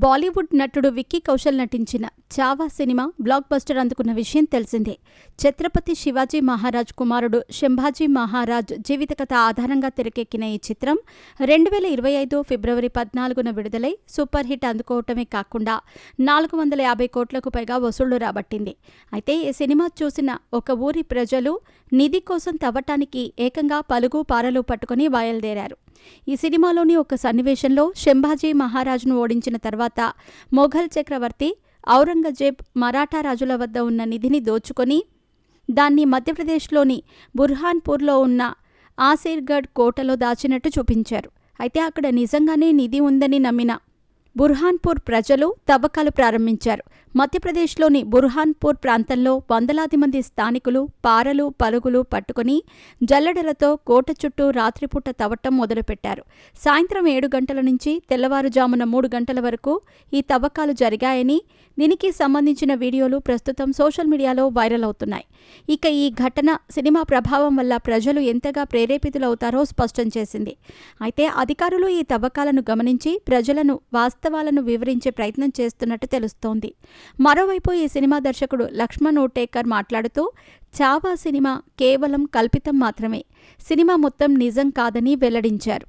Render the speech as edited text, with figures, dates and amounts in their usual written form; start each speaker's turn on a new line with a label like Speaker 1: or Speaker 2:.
Speaker 1: బాలీవుడ్ నటుడు విక్కీ కౌశల్ నటించిన Chhaava cinema block buster అందుకున్న విషయం తెలిసిందే. ఛత్రపతి శివాజీ మహారాజ్ కుమారుడు శంభాజీ మహారాజ్ జీవిత కథ ఆధారంగా తెరకెక్కిన ఈ చిత్రం 2025 ఫిబ్రవరి 14న విడుదలై సూపర్ హిట్ అందుకోవటమే కాకుండా 450 కోట్లకు పైగా వసూళ్లు రాబట్టింది. అయితే ఈ సినిమా చూసిన ఒక ఊరి ప్రజలు నిధి కోసం తవ్వటానికి ఏకంగా పలుగు పారలు పట్టుకుని బయలుదేరారు. ఈ సినిమాలోని ఒక సన్నివేశంలో శంభాజీ మహారాజును ఓడించిన తర్వాత మొఘల్ చక్రవర్తి ఔరంగజేబ్ మరాఠా రాజుల వద్ద ఉన్న నిధిని దోచుకొని దాన్ని మధ్యప్రదేశ్లోని బుర్హాన్పూర్లో ఉన్న ఆసిర్గఢ్ కోటలో దాచినట్టు చూపించారు. అయితే అక్కడ నిజంగానే నిధి ఉందని నమ్మిన బుర్హాన్పూర్ ప్రజలు తవ్వకాలు ప్రారంభించారు. మధ్యప్రదేశ్లోని బుర్హాన్పూర్ ప్రాంతంలో వందలాది మంది స్థానికులు పారలు పలుగులు పట్టుకుని జల్లెడలతో కోట చుట్టూ రాత్రిపూట తవ్వటం మొదలుపెట్టారు. సాయంత్రం 7 గంటల నుంచి తెల్లవారుజామున 3 గంటల వరకు ఈ తవ్వకాలు జరిగాయని, దీనికి సంబంధించిన వీడియోలు ప్రస్తుతం సోషల్ మీడియాలో వైరల్ అవుతున్నాయి. ఇక ఈ ఘటన సినిమా ప్రభావం వల్ల ప్రజలు ఎంతగా ప్రేరేపితులవుతారో స్పష్టం చేసింది. అయితే అధికారులు ఈ తవ్వకాలను గమనించి ప్రజలను వాస్తవాలను వివరించే ప్రయత్నం చేస్తున్నట్టు తెలుస్తోంది. మరోవైపు ఈ సినిమా దర్శకుడు లక్ష్మణ్ ఓటేకర్ మాట్లాడుతూ చావా సినిమా కేవలం కల్పితం మాత్రమే, సినిమా మొత్తం నిజం కాదని వెల్లడించారు.